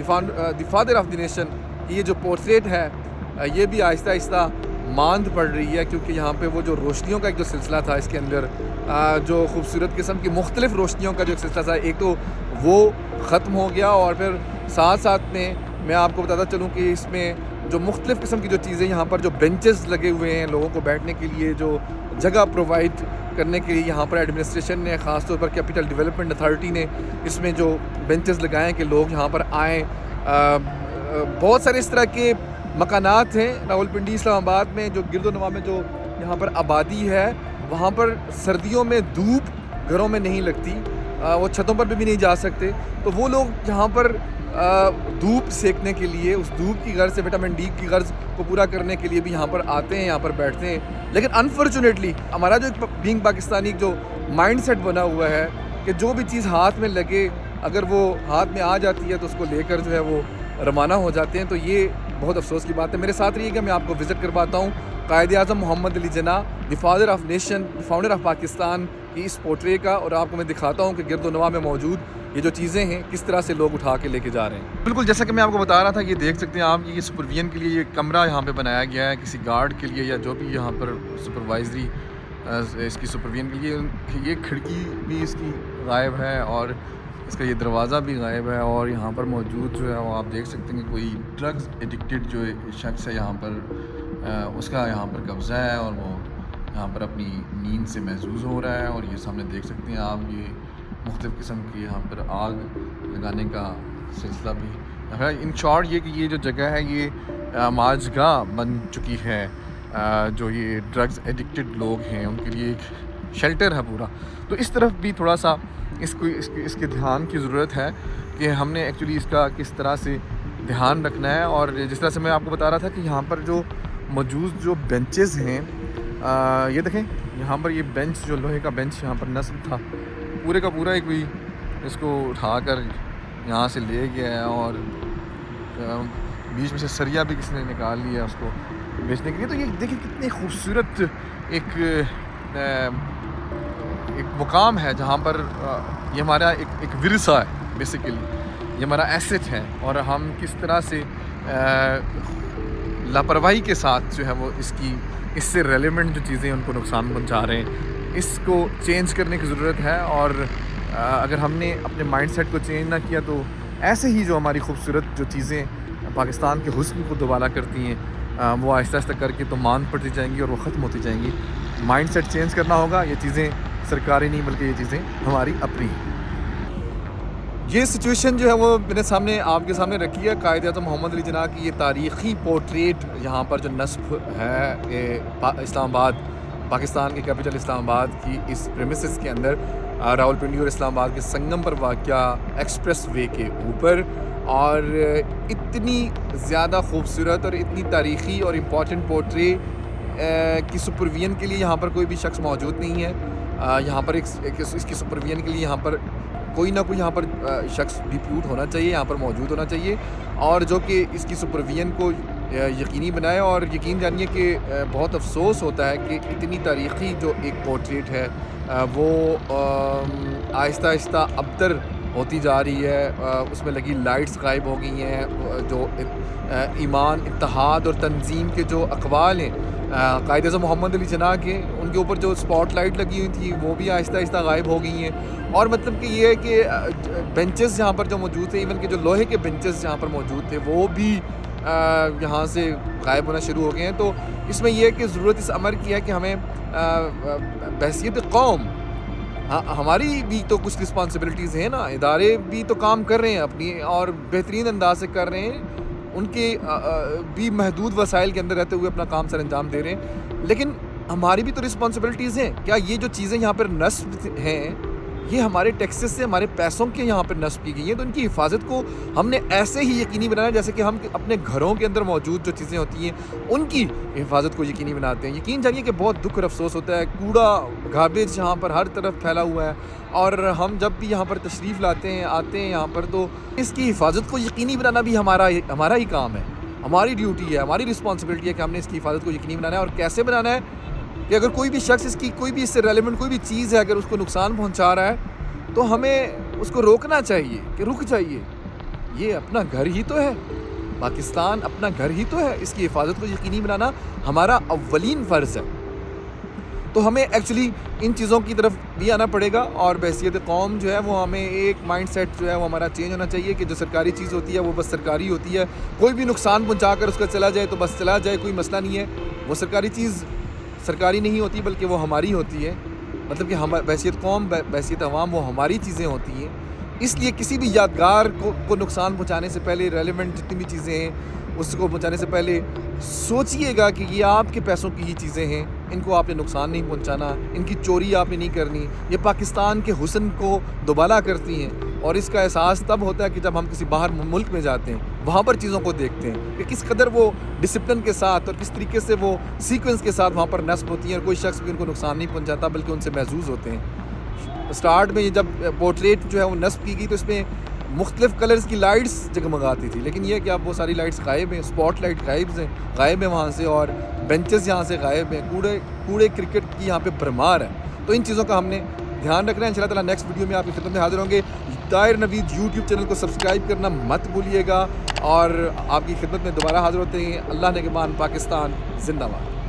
The father of the nation کی یہ جو پورٹریٹ ہے یہ بھی آہستہ آہستہ ماند پڑ رہی ہے، کیونکہ یہاں پہ وہ جو روشنیوں کا ایک جو سلسلہ تھا اس کے اندر جو خوبصورت قسم کی مختلف روشنیوں کا جو ایک سلسلہ تھا، ایک تو وہ ختم ہو گیا، اور پھر ساتھ ساتھ میں آپ کو بتاتا چلوں کہ اس میں جو مختلف قسم کی جو چیزیں یہاں پر جو بینچز لگے ہوئے ہیں لوگوں کو بیٹھنے کے لیے، جو جگہ پرووائڈ کرنے کے لیے یہاں پر ایڈمنسٹریشن نے، خاص طور پر کیپٹل ڈیولپمنٹ اتھارٹی نے اس میں جو بینچز لگائے ہیں کہ لوگ یہاں پر آئیں. بہت سارے اس طرح کے مکانات ہیں راولپنڈی اسلام آباد میں، جو گرد و نواح میں جو یہاں پر آبادی ہے، وہاں پر سردیوں میں دھوپ گھروں میں نہیں لگتی، وہ چھتوں پر بھی نہیں جا سکتے، تو وہ لوگ یہاں پر دھوپ سیکنے کے لیے، اس دھوپ کی غرض سے وٹامن ڈی کی غرض کو پورا کرنے کے لیے بھی یہاں پر آتے ہیں، یہاں پر بیٹھتے ہیں. لیکن انفارچونیٹلی ہمارا جو ایک بینگ پاکستانی جو مائنڈ سیٹ بنا ہوا ہے کہ جو بھی چیز ہاتھ میں لگے اگر وہ ہاتھ میں آ جاتی ہے تو اس کو لے کر جو ہے وہ روانہ ہو جاتے ہیں، تو یہ بہت افسوس کی بات ہے. میرے ساتھ رہیے گا، میں آپ کو وزٹ کرواتا ہوں Quaid Azam Muhammad Ali Jinnah, the father of nation, founder of Pakistan کی اس پورٹرے کا، اور آپ کو میں دکھاتا ہوں کہ گرد و نواح میں موجود یہ جو چیزیں ہیں کس طرح سے لوگ اٹھا کے لے کے جا رہے ہیں. بالکل جیسا کہ میں آپ کو بتا رہا تھا، یہ دیکھ سکتے ہیں آپ، یہ سپرویژن کے لیے یہ کمرہ یہاں پہ بنایا گیا ہے کسی گارڈ کے لیے یا جو بھی یہاں پر سپروائزری اس کی سپرویژن کے لیے. یہ کھڑکی بھی اس کی غائب ہے اور اس کا یہ دروازہ بھی غائب ہے، اور یہاں پر موجود جو ہے وہ آپ دیکھ سکتے ہیں کہ کوئی ڈرگز ایڈکٹڈ جو شخص ہے یہاں پر اس کا یہاں پر قبضہ ہے، اور وہ یہاں پر اپنی نیند سے محظوظ ہو رہا ہے. اور یہ سامنے دیکھ سکتے ہیں آپ، یہ مختلف قسم کی یہاں پر آگ لگانے کا سلسلہ بھی ہے. ان شارٹ یہ کہ یہ جو جگہ ہے یہ ماج گاہ بن چکی ہے، جو یہ ڈرگز ایڈکٹڈ لوگ ہیں ان کے لیے ایک شیلٹر ہے پورا. تو اس طرف بھی تھوڑا سا اس کے دھیان کی ضرورت ہے کہ ہم نے ایکچولی اس کا کس طرح سے دھیان رکھنا ہے. اور جس طرح سے میں آپ کو بتا رہا تھا کہ یہاں پر جو موجود جو بینچز ہیں، یہ دیکھیں یہاں پر یہ بینچ جو لوہے کا بینچ یہاں پر نصب تھا، پورے کا پورا ایک کوئی اس کو اٹھا کر یہاں سے لے گیا ہے، اور بیچ میں سے سریا بھی کسی نے نکال لیا اس کو بیچنے کے لیے. تو یہ دیکھیں کتنی خوبصورت ایک مقام ہے جہاں پر یہ ہمارا ایک ورثہ ہے، بیسیکلی یہ ہمارا ایسٹ ہے، اور ہم کس طرح سے لاپرواہی کے ساتھ جو ہے وہ اس سے ریلیونٹ جو چیزیں ان کو نقصان پہنچا رہے ہیں. اس کو چینج کرنے کی ضرورت ہے، اور اگر ہم نے اپنے مائنڈ سیٹ کو چینج نہ کیا تو ایسے ہی جو ہماری خوبصورت جو چیزیں پاکستان کے حسن کو دوبالا کرتی ہیں وہ آہستہ آہستہ کر کے تو ماند پڑتی جائیں گی اور وہ ختم ہوتی جائیں گی. مائنڈ سیٹ چینج کرنا ہوگا. یہ چیزیں سرکاری نہیں بلکہ یہ چیزیں ہماری اپنی ہیں. یہ سچویشن جو ہے وہ میں نے آپ کے سامنے رکھی ہے. قائد اعظم محمد علی جناح کی یہ تاریخی پورٹریٹ یہاں پر جو نصب ہے اسلام آباد، پاکستان کے کیپٹل اسلام آباد کی اس پریمیسز کے اندر، راولپنڈی اور اسلام آباد کے سنگم پر واقع ایکسپریس وے کے اوپر. اور اتنی زیادہ خوبصورت اور اتنی تاریخی اور امپورٹنٹ پورٹریٹ کی سپرویژن کے لیے یہاں پر کوئی بھی شخص موجود نہیں ہے. یہاں پر اس کی سپرویژن کے لیے یہاں پر کوئی نہ کوئی یہاں پر شخص ڈپیوٹ ہونا چاہیے، یہاں پر موجود ہونا چاہیے، اور جو کہ اس کی سپرویژن کو یقینی بنائے. اور یقین جانیے کہ بہت افسوس ہوتا ہے کہ اتنی تاریخی جو ایک پورٹریٹ ہے وہ آہستہ آہستہ ابتر ہوتی جا رہی ہے. اس میں لگی لائٹس غائب ہو گئی ہیں، جو ایمان، اتحاد اور تنظیم کے جو اقوال ہیں قائد اعظم محمد علی جناح کے، ان کے اوپر جو اسپاٹ لائٹ لگی ہوئی تھی وہ بھی آہستہ آہستہ غائب ہو گئی ہیں. اور مطلب کہ یہ ہے کہ بینچز یہاں پر جو موجود تھے، ایون کہ جو لوہے کے بینچز یہاں پر موجود تھے وہ بھی یہاں سے غائب ہونا شروع ہو گئے ہیں. تو اس میں یہ ہے کہ ضرورت اس امر کی ہے کہ ہمیں بحیثیت قوم ہماری بھی تو کچھ رسپانسبلٹیز ہیں نا. ادارے بھی تو کام کر رہے ہیں اپنی اور بہترین انداز سے کر رہے ہیں، ان کے بھی محدود وسائل کے اندر رہتے ہوئے اپنا کام سر انجام دے رہے ہیں. لیکن ہماری بھی تو رسپانسبلٹیز ہیں. کیا یہ جو چیزیں یہاں پر نصب ہیں یہ ہمارے ٹیکسز سے، ہمارے پیسوں کے یہاں پر نصب کی گئی ہیں، تو ان کی حفاظت کو ہم نے ایسے ہی یقینی بنانا جیسے کہ ہم اپنے گھروں کے اندر موجود جو چیزیں ہوتی ہیں ان کی حفاظت کو یقینی بناتے ہیں. یقین جانیے کہ بہت دکھ اور افسوس ہوتا ہے، کوڑا گاربیج یہاں پر ہر طرف پھیلا ہوا ہے، اور ہم جب بھی یہاں پر تشریف لاتے ہیں، آتے ہیں یہاں پر، تو اس کی حفاظت کو یقینی بنانا بھی ہمارا ہی کام ہے، ہماری ڈیوٹی ہے، ہماری رسپانسبلٹی ہے کہ ہم نے اس کی حفاظت کو یقینی بنانا ہے. اور کیسے بنانا ہے کہ اگر کوئی بھی شخص کوئی بھی اس سے ریلیونٹ کوئی بھی چیز ہے اگر اس کو نقصان پہنچا رہا ہے تو ہمیں اس کو روکنا چاہیے کہ رک جائیے. یہ اپنا گھر ہی تو ہے، پاکستان اپنا گھر ہی تو ہے، اس کی حفاظت کو یقینی بنانا ہمارا اولین فرض ہے. تو ہمیں ایکچولی ان چیزوں کی طرف بھی آنا پڑے گا، اور بحیثیت قوم جو ہے وہ ہمیں ایک مائنڈ سیٹ جو ہے وہ ہمارا چینج ہونا چاہیے کہ جو سرکاری چیز ہوتی ہے وہ بس سرکاری ہوتی ہے. کوئی بھی نقصان پہنچا کر اس کا چلا جائے تو بس چلا جائے، کوئی مسئلہ نہیں ہے. وہ سرکاری چیز سرکاری نہیں ہوتی بلکہ وہ ہماری ہوتی ہے. مطلب کہ ہم بحیثیت قوم، بحیثیت عوام، وہ ہماری چیزیں ہوتی ہیں. اس لیے کسی بھی یادگار کو نقصان پہنچانے سے پہلے، ریلیونٹ جتنی بھی چیزیں ہیں اس کو پہنچانے سے پہلے سوچئے گا کہ یہ آپ کے پیسوں کی ہی چیزیں ہیں، ان کو آپ نے نقصان نہیں پہنچانا، ان کی چوری آپ نے نہیں کرنی. یہ پاکستان کے حسن کو دوبالا کرتی ہیں، اور اس کا احساس تب ہوتا ہے کہ جب ہم کسی باہر ملک میں جاتے ہیں، وہاں پر چیزوں کو دیکھتے ہیں کہ کس قدر وہ ڈسپلن کے ساتھ اور کس طریقے سے وہ سیکوینس کے ساتھ وہاں پر نصب ہوتی ہیں، اور کوئی شخص بھی ان کو نقصان نہیں پہنچاتا بلکہ ان سے محظوظ ہوتے ہیں. اسٹارٹ میں یہ جب پورٹریٹ جو ہے وہ نصب کی گئی تو اس میں مختلف کلرز کی لائٹس جگمگاتی تھی، لیکن یہ کہ اب وہ ساری لائٹس غائب ہیں، اسپاٹ لائٹ غائب ہیں وہاں سے، اور بینچز یہاں سے غائب ہیں، کوڑے کرکٹ کی یہاں پہ بھرمار ہے. تو ان چیزوں کا ہم نے دھیان رکھنا ہے. انشاءاللہ تعالیٰ نیکسٹ ویڈیو میں آپ کی خدمت میں حاضر ہوں گے. طاہر نوید یوٹیوب چینل کو سبسکرائب کرنا مت بھولیے گا، اور آپ کی خدمت میں دوبارہ حاضر ہوتے ہیں. اللہ نگہبان. پاکستان زندہ باد.